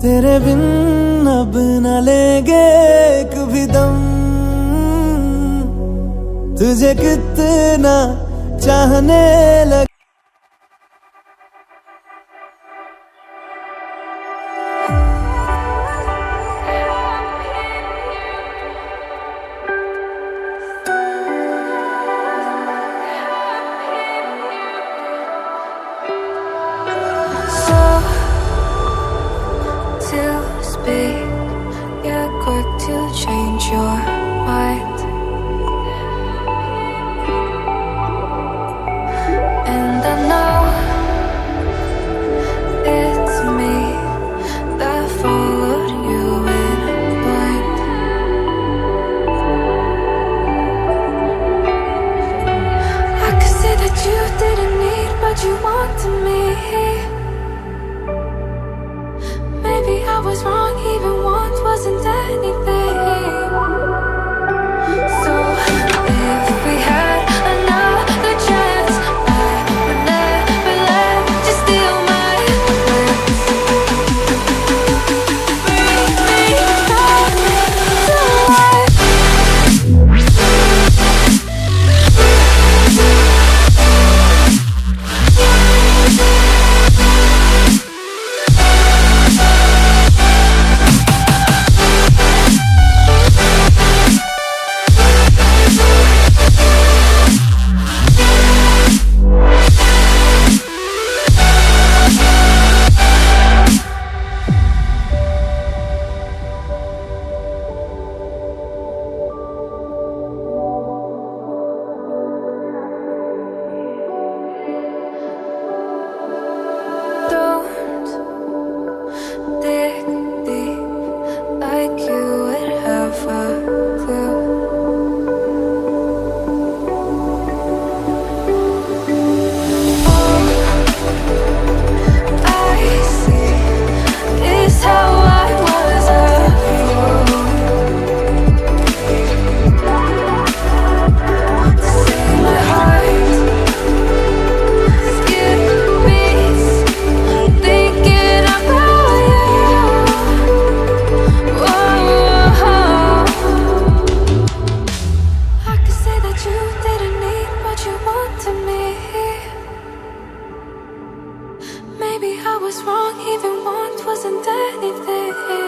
तेरे बिन अब न लेंगे एक भी दम, तुझे कितना चाहने लगे। You're quick to change your mind, and I know it's me that followed you in blind. I could say that you didn't need, but you wanted me. Maybe I was wrong, even once wasn't anything. So if we had another chance, I would never let you steal my plans. Bring me back to life. Maybe I was wrong, even once wasn't anything.